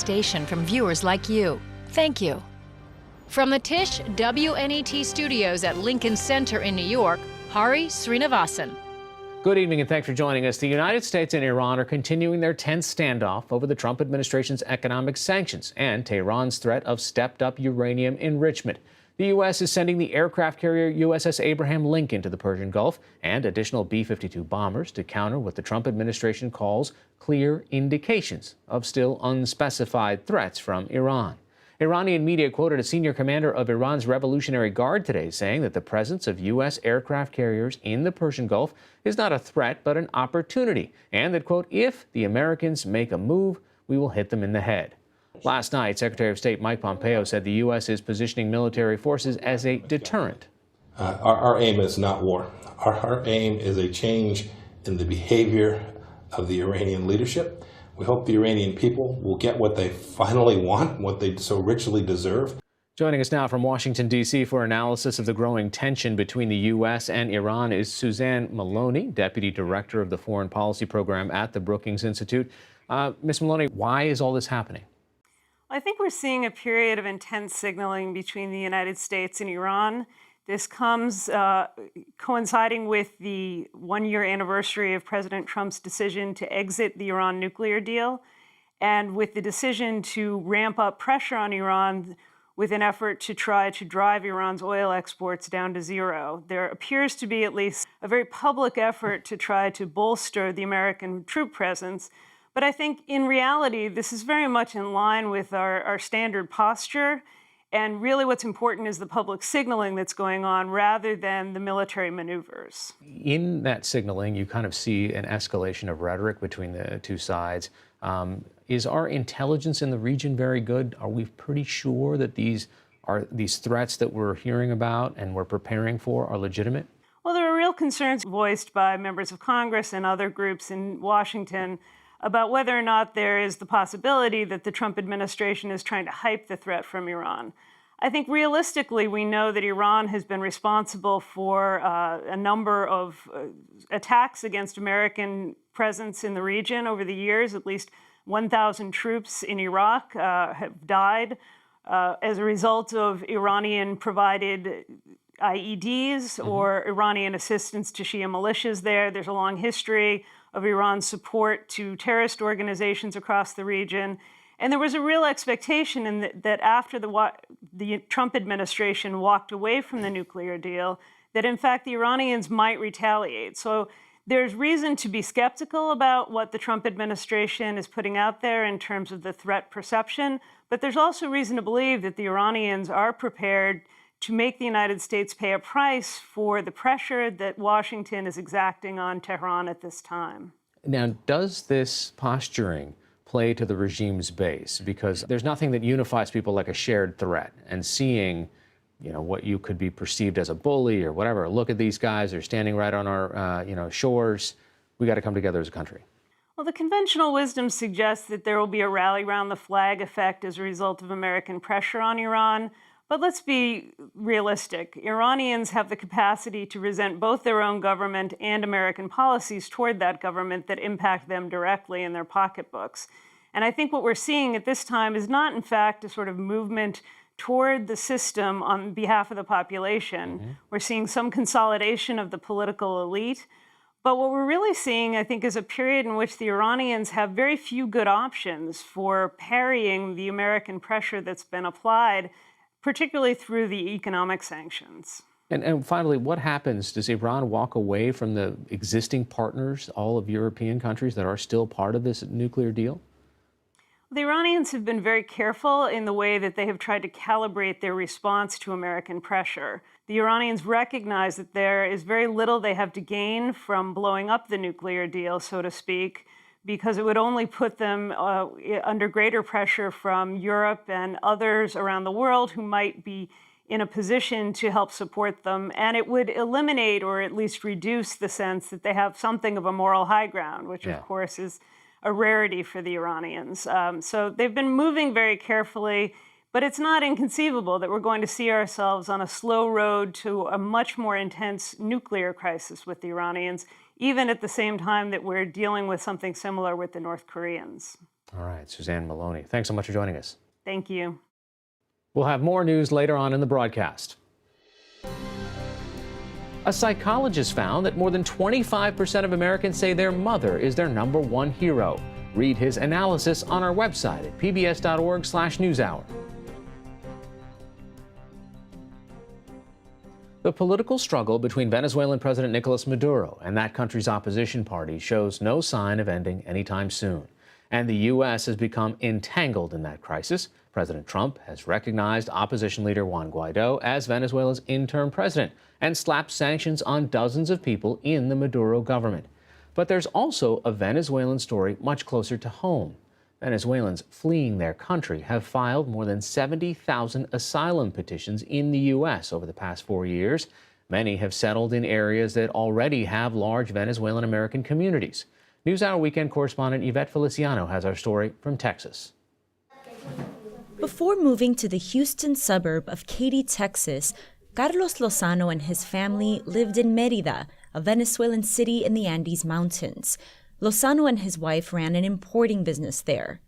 station from viewers like you. Thank you. From the Tisch WNET studios at Lincoln Center in New York, Hari Srinivasan. Good evening and thanks for joining us. The United States and Iran are continuing their tense standoff over the Trump administration's economic sanctions and Tehran's threat of stepped-up uranium enrichment. The U.S. is sending the aircraft carrier USS Abraham Lincoln to the Persian Gulf and additional B-52 bombers to counter what the Trump administration calls clear indications of still unspecified threats from Iran. Iranian media quoted a senior commander of Iran's Revolutionary Guard today saying that the presence of U.S. aircraft carriers in the Persian Gulf is not a threat but an opportunity, and that, quote, if the Americans make a move, we will hit them in the head. Last night, Secretary of State Mike Pompeo said the U.S. is positioning military forces as a deterrent. Our aim is not war. Our aim is a change in the behavior of the Iranian leadership. We hope the Iranian people will get what they finally want, what they so richly deserve. Joining us now from Washington, D.C. for analysis of the growing tension between the U.S. and Iran is Suzanne Maloney, Deputy Director of the Foreign Policy Program at the Brookings Institute. Ms. Maloney, why is all this happening? I think we're seeing a period of intense signaling between the United States and Iran. This comes coinciding with the one-year anniversary of President Trump's decision to exit the Iran nuclear deal, and with the decision to ramp up pressure on Iran with an effort to try to drive Iran's oil exports down to zero. There appears to be at least a very public effort to try to bolster the American troop presence. But I think in reality, this is very much in line with our standard posture. And really what's important is the public signaling that's going on rather than the military maneuvers. In that signaling, you kind of see an escalation of rhetoric between the two sides. Is our intelligence in the region very good? Are we pretty sure that these threats that we're hearing about and we're preparing for are legitimate? Well, there are real concerns voiced by members of Congress and other groups in Washington about whether or not there is the possibility that the Trump administration is trying to hype the threat from Iran. I think realistically, we know that Iran has been responsible for a number of attacks against American presence in the region over the years. At least 1,000 troops in Iraq have died as a result of Iranian-provided IEDs or Iranian assistance to Shia militias there. There's a long history of Iran's support to terrorist organizations across the region. And there was a real expectation that after the Trump administration walked away from the nuclear deal, that in fact the Iranians might retaliate. So there's reason to be skeptical about what the Trump administration is putting out there in terms of the threat perception. But there's also reason to believe that the Iranians are prepared to make the United States pay a price for the pressure that Washington is exacting on Tehran at this time. Now, does this posturing play to the regime's base? Because there's nothing that unifies people like a shared threat, and seeing, what you could be perceived as a bully or whatever. Look at these guys, they're standing right on our, shores. We got to come together as a country. Well, the conventional wisdom suggests that there will be a rally around the flag effect as a result of American pressure on Iran. But let's be realistic. Iranians have the capacity to resent both their own government and American policies toward that government that impact them directly in their pocketbooks. And I think what we're seeing at this time is not, in fact, a sort of movement toward the system on behalf of the population. Mm-hmm. We're seeing some consolidation of the political elite. But what we're really seeing, I think, is a period in which the Iranians have very few good options for parrying the American pressure that's been applied, particularly through the economic sanctions. And finally, what happens? Does Iran walk away from the existing partners, all of European countries that are still part of this nuclear deal? The Iranians have been very careful in the way that they have tried to calibrate their response to American pressure. The Iranians recognize that there is very little they have to gain from blowing up the nuclear deal, so to speak, because it would only put them under greater pressure from Europe and others around the world who might be in a position to help support them. And it would eliminate or at least reduce the sense that they have something of a moral high ground, which of course is a rarity for the Iranians. So they've been moving very carefully, but it's not inconceivable that we're going to see ourselves on a slow road to a much more intense nuclear crisis with the Iranians, even at the same time that we're dealing with something similar with the North Koreans. All right, Suzanne Maloney, thanks so much for joining us. Thank you. We'll have more news later on in the broadcast. A psychologist found that more than 25% of Americans say their mother is their #1 hero. Read his analysis on our website at pbs.org/newshour. The political struggle between Venezuelan President Nicolas Maduro and that country's opposition party shows no sign of ending anytime soon. And the U.S. has become entangled in that crisis. President Trump has recognized opposition leader Juan Guaido as Venezuela's interim president and slapped sanctions on dozens of people in the Maduro government. But there's also a Venezuelan story much closer to home. Venezuelans fleeing their country have filed more than 70,000 asylum petitions in the U.S. over the past 4 years. Many have settled in areas that already have large Venezuelan American communities. NewsHour Weekend correspondent Yvette Feliciano has our story from Texas. Before moving to the Houston suburb of Katy, Texas, Carlos Lozano and his family lived in Mérida, a Venezuelan city in the Andes Mountains. Lozano and his wife ran an importing business there.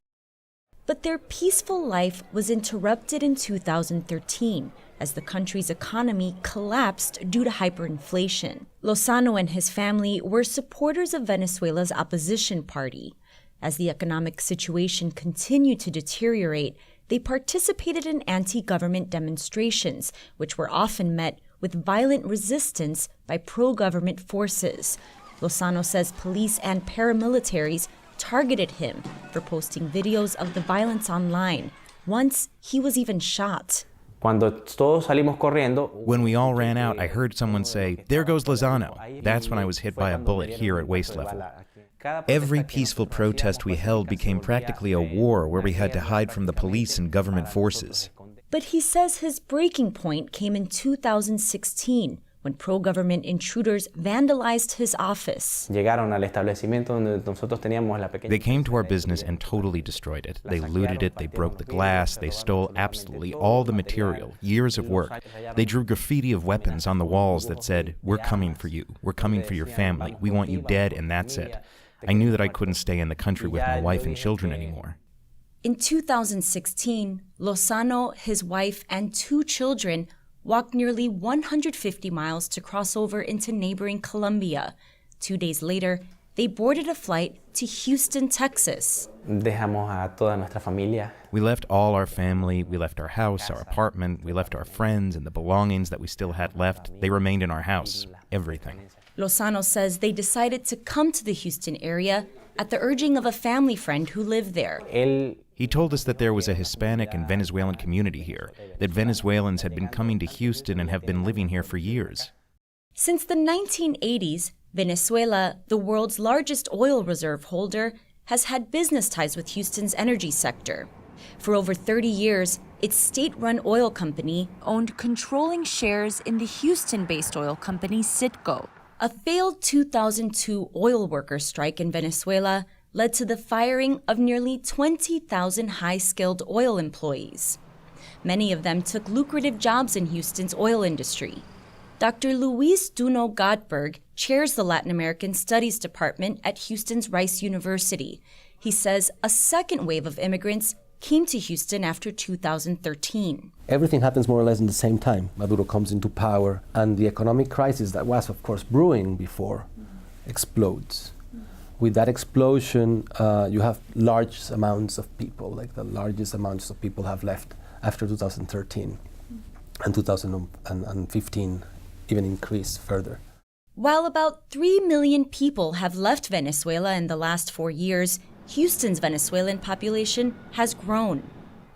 But their peaceful life was interrupted in 2013 as the country's economy collapsed due to hyperinflation. Lozano and his family were supporters of Venezuela's opposition party. As the economic situation continued to deteriorate, they participated in anti-government demonstrations, which were often met with violent resistance by pro-government forces. Lozano says police and paramilitaries targeted him for posting videos of the violence online. Once, he was even shot. When we all ran out, I heard someone say, "There goes Lozano." That's when I was hit by a bullet here at waist level. Every peaceful protest we held became practically a war where we had to hide from the police and government forces. But he says his breaking point came in 2016, when pro-government intruders vandalized his office. They came to our business and totally destroyed it. They looted it, they broke the glass, they stole absolutely all the material, years of work. They drew graffiti of weapons on the walls that said, "We're coming for you, we're coming for your family, we want you dead, and that's it." I knew that I couldn't stay in the country with my wife and children anymore. In 2016, Lozano, his wife, and 2 children walked nearly 150 miles to cross over into neighboring Colombia. 2 days later, they boarded a flight to Houston, Texas. We left all our family, we left our house, our apartment, we left our friends and the belongings that we still had left. They remained in our house, everything. Lozano says they decided to come to the Houston area at the urging of a family friend who lived there. He told us that there was a Hispanic and Venezuelan community here, that Venezuelans had been coming to Houston and have been living here for years. Since the 1980s, Venezuela, the world's largest oil reserve holder, has had business ties with Houston's energy sector. For over 30 years, its state-run oil company owned controlling shares in the Houston-based oil company Citgo. A failed 2002 oil workers' strike in Venezuela led to the firing of nearly 20,000 high-skilled oil employees. Many of them took lucrative jobs in Houston's oil industry. Dr. Luis Duno Godberg chairs the Latin American Studies Department at Houston's Rice University. He says a second wave of immigrants came to Houston after 2013. Everything happens more or less in the same time. Maduro comes into power, and the economic crisis that was, of course, brewing before explodes. With that explosion, you have large amounts of people, like the largest amounts of people have left after 2013, and 2015 even increased further. While about 3 million people have left Venezuela in the last 4 years, Houston's Venezuelan population has grown.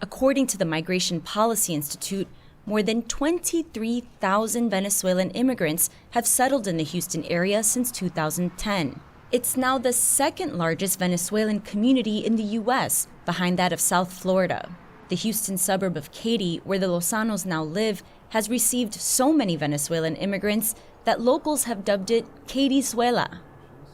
According to the Migration Policy Institute, more than 23,000 Venezuelan immigrants have settled in the Houston area since 2010. It's now the second largest Venezuelan community in the U.S., behind that of South Florida. The Houston suburb of Katy, where the Lozanos now live, has received so many Venezuelan immigrants that locals have dubbed it Katyzuela.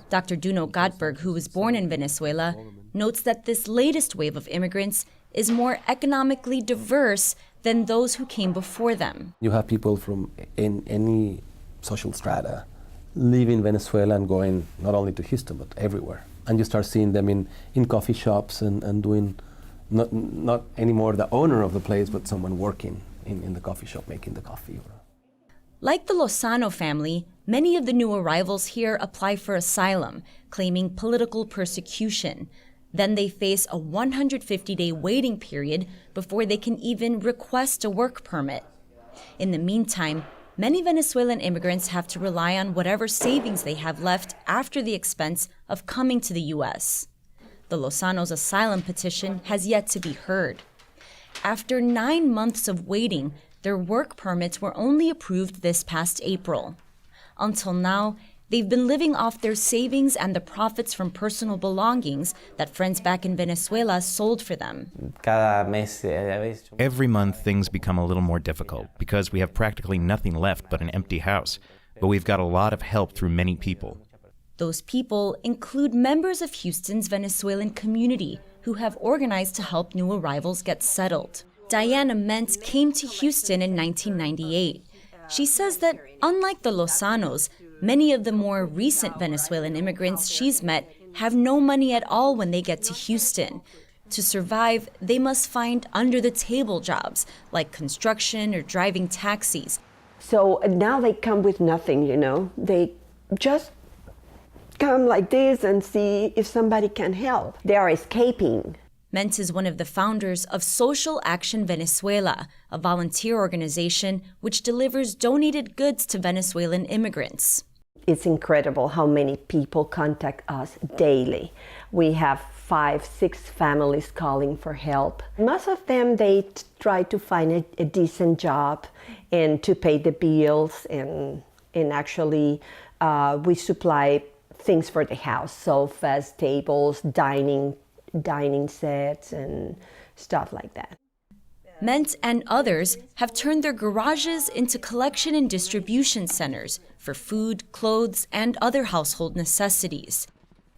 Dr. Duno Godberg, who was born in Venezuela, notes that this latest wave of immigrants is more economically diverse than those who came before them. You have people from in any social strata leaving Venezuela and going not only to Houston, but everywhere. And you start seeing them in coffee shops and doing, not anymore the owner of the place, but someone working in the coffee shop making the coffee. Like the Lozano family, many of the new arrivals here apply for asylum, claiming political persecution. Then they face a 150-day waiting period before they can even request a work permit. In the meantime, many Venezuelan immigrants have to rely on whatever savings they have left after the expense of coming to the U.S. The Lozano's asylum petition has yet to be heard. After 9 months of waiting, their work permits were only approved this past April. Until now, they've been living off their savings and the profits from personal belongings that friends back in Venezuela sold for them. Every month, things become a little more difficult because we have practically nothing left but an empty house. But we've got a lot of help through many people. Those people include members of Houston's Venezuelan community who have organized to help new arrivals get settled. Diana Mentz came to Houston in 1998. She says that, unlike the Lozanos, many of the more recent Venezuelan immigrants she's met have no money at all when they get to Houston. To survive, they must find under-the-table jobs, like construction or driving taxis. So now they come with nothing, They just come like this and see if somebody can help. They are escaping. Mentz is one of the founders of Social Action Venezuela, a volunteer organization which delivers donated goods to Venezuelan immigrants. It's incredible how many people contact us daily. We have 5-6 families calling for help. Most of them, they try to find a decent job and to pay the bills, and actually we supply things for the house, sofas, tables, dining sets, and stuff like that. Mentz and others have turned their garages into collection and distribution centers for food, clothes, and other household necessities.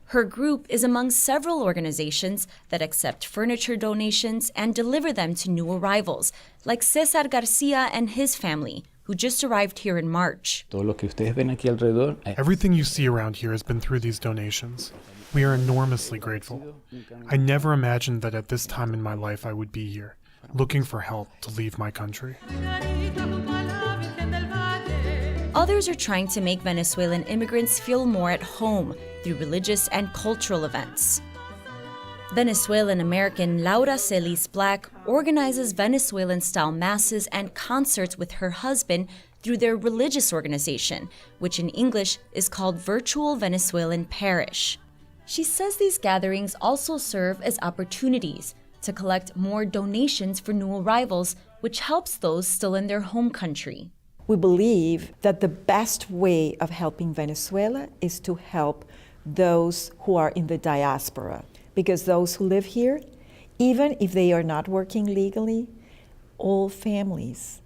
Her group is among several organizations that accept furniture donations and deliver them to new arrivals, like Cesar Garcia and his family, who just arrived here in March. Everything you see around here has been through these donations. We are enormously grateful. I never imagined that at this time in my life I would be here, looking for help to leave my country. Others are trying to make Venezuelan immigrants feel more at home through religious and cultural events. Venezuelan-American Laura Celis Black organizes Venezuelan-style masses and concerts with her husband through their religious organization, which in English is called Virtual Venezuelan Parish. She says these gatherings also serve as opportunities to collect more donations for new arrivals, which helps those still in their home country. We believe that the best way of helping Venezuela is to help those who are in the diaspora, because those who live here, even if they are not working legally, all families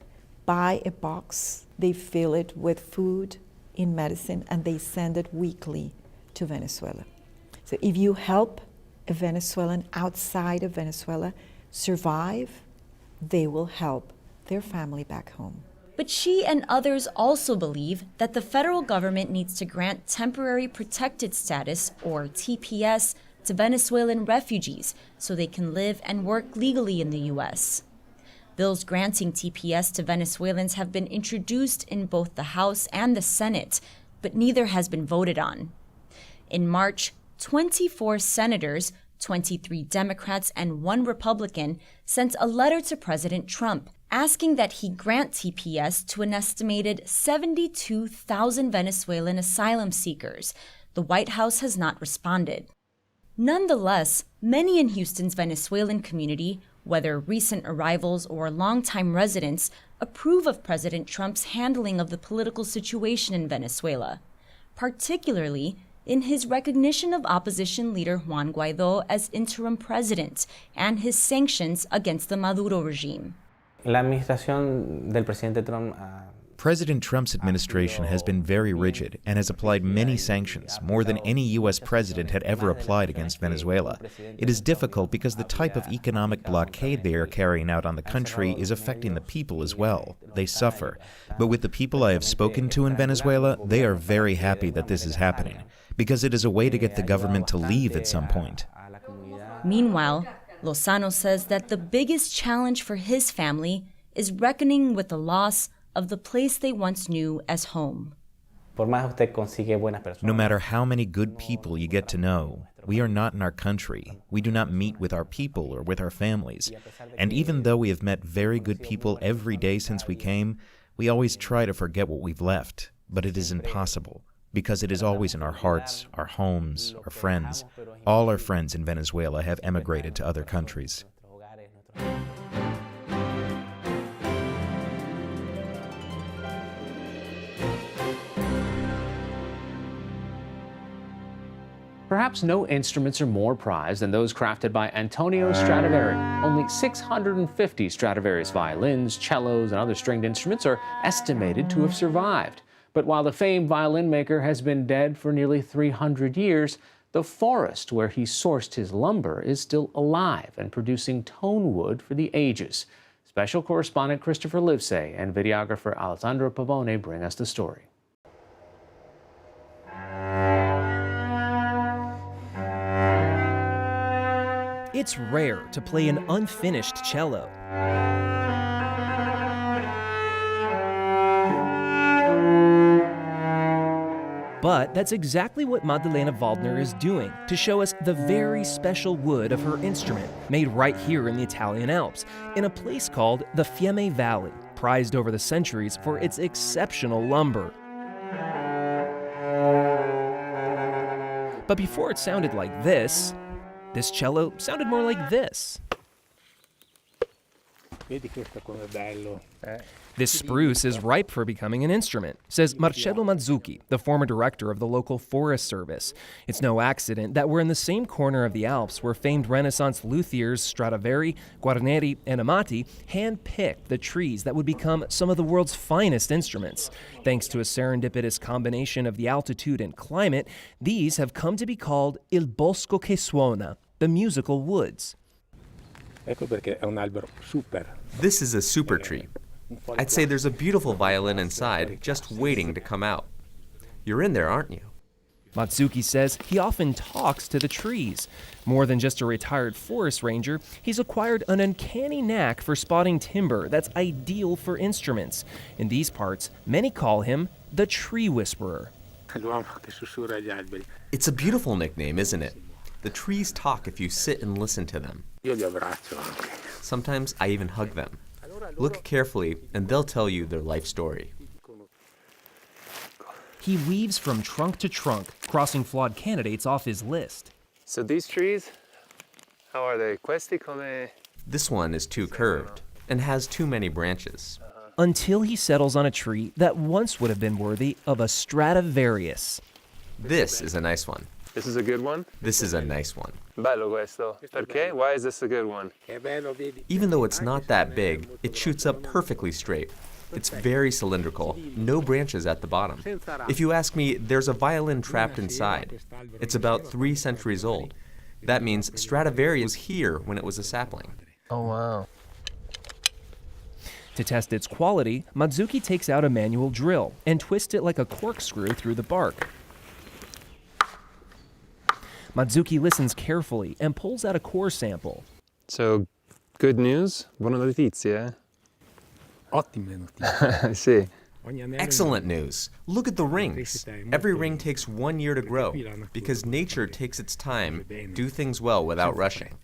buy a box, they fill it with food and medicine, and they send it weekly to Venezuela. So if you help a Venezuelan outside of Venezuela survive, they will help their family back home. But she and others also believe that the federal government needs to grant temporary protected status, or TPS, to Venezuelan refugees so they can live and work legally in the U.S. Bills granting TPS to Venezuelans have been introduced in both the House and the Senate, but neither has been voted on. In March, 24 senators, 23 Democrats, and 1 Republican sent a letter to President Trump asking that he grant TPS to an estimated 72,000 Venezuelan asylum seekers. The White House has not responded. Nonetheless, many in Houston's Venezuelan community, whether recent arrivals or longtime residents, approve of President Trump's handling of the political situation in Venezuela, particularly in his recognition of opposition leader Juan Guaidó as interim president and his sanctions against the Maduro regime. President Trump's administration has been very rigid and has applied many sanctions, more than any U.S. president had ever applied against Venezuela. It is difficult because the type of economic blockade they are carrying out on the country is affecting the people as well. They suffer. But with the people I have spoken to in Venezuela, they are very happy that this is happening. because it is a way to get the government to leave at some point. Meanwhile, Lozano says that the biggest challenge for his family is reckoning with the loss of the place they once knew as home. No matter how many good people you get to know, we are not in our country. We do not meet with our people or with our families. And even though we have met very good people every day since we came, we always try to forget what we've left. But it is impossible, because it is always in our hearts, our homes, our friends. All our friends in Venezuela have emigrated to other countries. Perhaps no instruments are more prized than those crafted by Antonio Stradivari. Only 650 Stradivarius violins, cellos, and other stringed instruments are estimated to have survived. But while the famed violin maker has been dead for nearly 300 years, the forest where he sourced his lumber is still alive and producing tone wood for the ages. Special correspondent Christopher Livesay and videographer Alessandro Pavone bring us the story. It's rare to play an unfinished cello. But that's exactly what Maddalena Waldner is doing to show us the very special wood of her instrument, made right here in the Italian Alps, in a place called the Fiemme Valley, prized over the centuries for its exceptional lumber. But before it sounded like this cello sounded more like this. This spruce is ripe for becoming an instrument, says Marcello Mazzucchi, the former director of the local Forest Service. It's no accident that we're in the same corner of the Alps where famed Renaissance luthiers Stradivari, Guarneri, and Amati hand-picked the trees that would become some of the world's finest instruments. Thanks to a serendipitous combination of the altitude and climate, these have come to be called Il Bosco che Suona, the musical woods. This is a super tree. I'd say there's a beautiful violin inside, just waiting to come out. You're in there, aren't you? Mazzucchi says he often talks to the trees. More than just a retired forest ranger, he's acquired an uncanny knack for spotting timber that's ideal for instruments. In these parts, many call him the Tree Whisperer. It's a beautiful nickname, isn't it? The trees talk if you sit and listen to them. Sometimes I even hug them. Look carefully, and they'll tell you their life story. He weaves from trunk to trunk, crossing flawed candidates off his list. So these trees, how are they? Questi come? This one is too curved and has too many branches. Until he settles on a tree that once would have been worthy of a Stradivarius. This is a nice one. This is a good one? This is a nice one. Bello questo. Perché? Why is this a good one? Even though it's not that big, it shoots up perfectly straight. It's very cylindrical, no branches at the bottom. If you ask me, there's a violin trapped inside. It's about 3 centuries old. That means Stradivari was here when it was a sapling. Oh, wow. To test its quality, Mazzucchi takes out a manual drill and twists it like a corkscrew through the bark. Mazzucci listens carefully and pulls out a core sample. So, good news? Buone notizie, Ottime I see. Excellent news. Look at the rings. Every ring takes 1 year to grow because nature takes its time, do things well without rushing.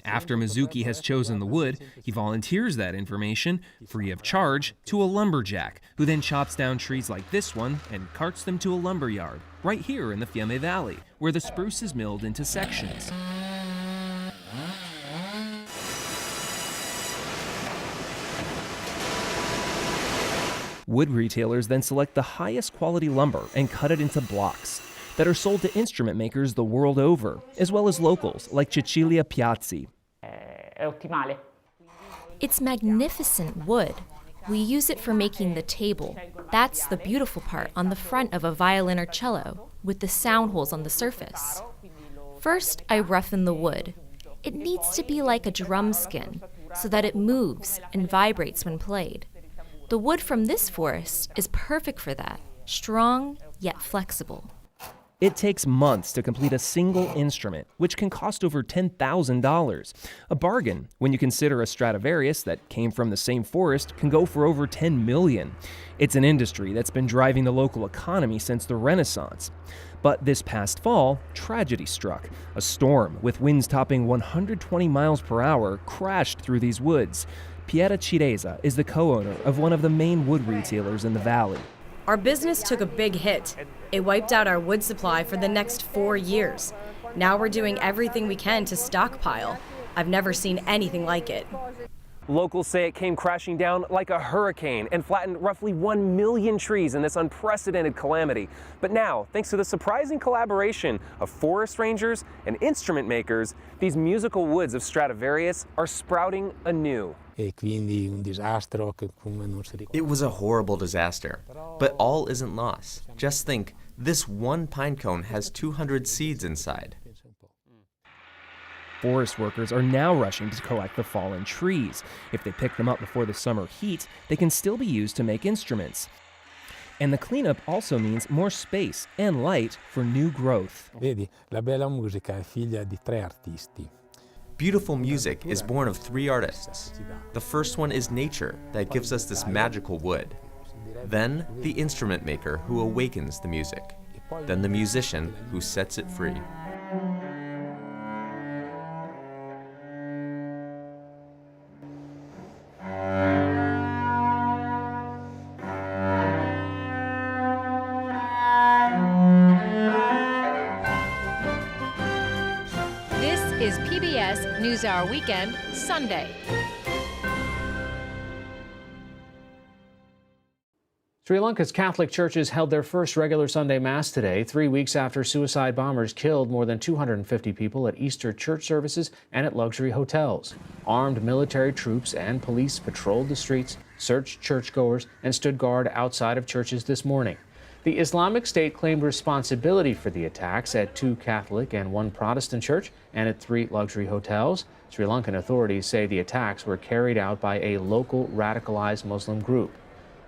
After Mazzucchi has chosen the wood, he volunteers that information, free of charge, to a lumberjack, who then chops down trees like this one and carts them to a lumber yard, right here in the Fiemme Valley, where the spruce is milled into sections. Wood retailers then select the highest quality lumber and cut it into blocks that are sold to instrument makers the world over, as well as locals like Cecilia Piazzi. It's magnificent wood. We use it for making the table. That's the beautiful part on the front of a violin or cello, with the sound holes on the surface. First, I roughen the wood. It needs to be like a drum skin, so that it moves and vibrates when played. The wood from this forest is perfect for that, strong yet flexible. It takes months to complete a single instrument, which can cost over $10,000. A bargain when you consider a Stradivarius that came from the same forest can go for over $10 million. It's an industry that's been driving the local economy since the Renaissance. But this past fall, tragedy struck. A storm with winds topping 120 miles per hour crashed through these woods. Piera Chireza is the co-owner of one of the main wood retailers in the valley. Our business took a big hit. It wiped out our wood supply for the next 4 years. Now we're doing everything we can to stockpile. I've never seen anything like it. Locals say it came crashing down like a hurricane and flattened roughly 1 million trees in this unprecedented calamity. But now, thanks to the surprising collaboration of forest rangers and instrument makers, these musical woods of Stradivarius are sprouting anew. It was a horrible disaster, but all isn't lost. Just think, this one pine cone has 200 seeds inside. Forest workers are now rushing to collect the fallen trees. If they pick them up before the summer heat, they can still be used to make instruments. And the cleanup also means more space and light for new growth. Beautiful music is born of 3 artists. The first one is nature that gives us this magical wood. Then the instrument maker who awakens the music. Then the musician who sets it free. Is PBS NewsHour Weekend, Sunday. Sri Lanka's Catholic churches held their first regular Sunday Mass today, 3 weeks after suicide bombers killed more than 250 people at Easter church services and at luxury hotels. Armed military troops and police patrolled the streets, searched churchgoers, and stood guard outside of churches this morning. The Islamic State claimed responsibility for the attacks at 2 Catholic and 1 Protestant church and at 3 luxury hotels. Sri Lankan authorities say the attacks were carried out by a local radicalized Muslim group.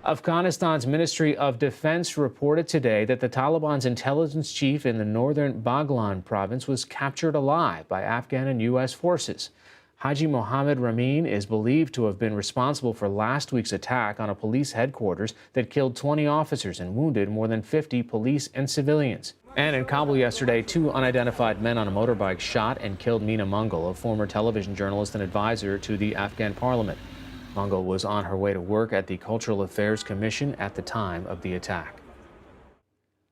Afghanistan's Ministry of Defense reported today that the Taliban's intelligence chief in the northern Baghlan province was captured alive by Afghan and U.S. forces. Haji Mohammed Ramin is believed to have been responsible for last week's attack on a police headquarters that killed 20 officers and wounded more than 50 police and civilians. And in Kabul yesterday, 2 unidentified men on a motorbike shot and killed Meena Mungal, a former television journalist and advisor to the Afghan parliament. Mungal was on her way to work at the Cultural Affairs Commission at the time of the attack.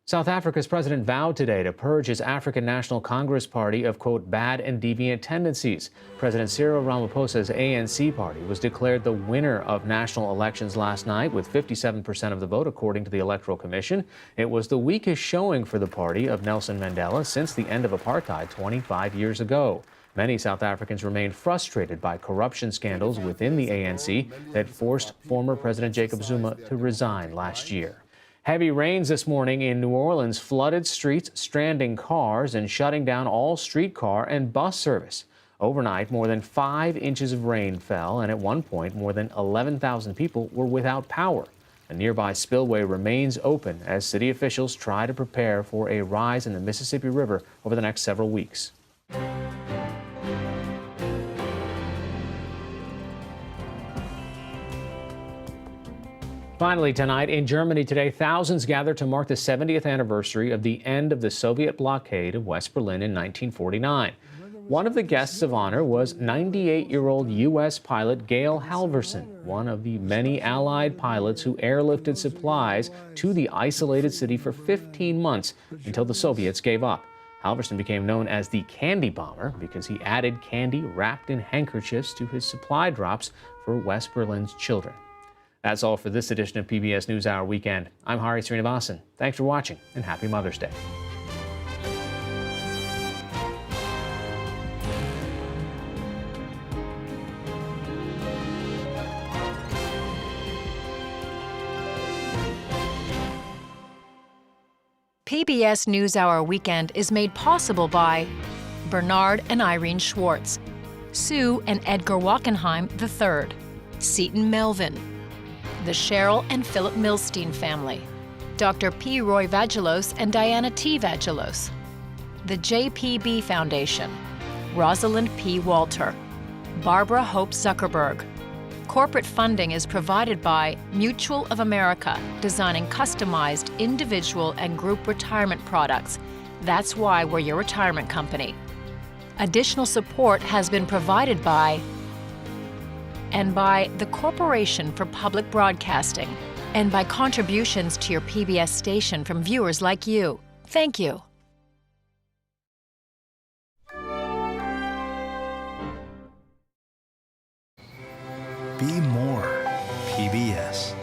South Africa's president vowed today to purge his African National Congress party of, quote, bad and deviant tendencies. President Cyril Ramaphosa's ANC party was declared the winner of national elections last night with 57% of the vote, according to the Electoral Commission. It was the weakest showing for the party of Nelson Mandela since the end of apartheid 25 years ago. Many South Africans remain frustrated by corruption scandals within the ANC that forced former President Jacob Zuma to resign last year. Heavy rains this morning in New Orleans flooded streets, stranding cars, and shutting down all streetcar and bus service. Overnight, more than 5 inches of rain fell, and at one point, more than 11,000 people were without power. A nearby spillway remains open as city officials try to prepare for a rise in the Mississippi River over the next several weeks. Finally tonight, in Germany today, thousands gathered to mark the 70th anniversary of the end of the Soviet blockade of West Berlin in 1949. One of the guests of honor was 98-year-old U.S. pilot Gail Halvorson, one of the many Allied pilots who airlifted supplies to the isolated city for 15 months until the Soviets gave up. Halvorson became known as the Candy Bomber because he added candy wrapped in handkerchiefs to his supply drops for West Berlin's children. That's all for this edition of PBS NewsHour Weekend. I'm Hari Srinivasan. Thanks for watching, and happy Mother's Day. PBS NewsHour Weekend is made possible by Bernard and Irene Schwartz, Sue and Edgar Wackenheim III, Seton Melvin, the Cheryl and Philip Milstein family, Dr. P. Roy Vagelos and Diana T. Vagelos. The JPB Foundation, Rosalind P. Walter, Barbara Hope Zuckerberg. Corporate funding is provided by Mutual of America, designing customized individual and group retirement products. That's why we're your retirement company. Additional support has been provided by the Corporation for Public Broadcasting, and by contributions to your PBS station from viewers like you. Thank you. Be more PBS.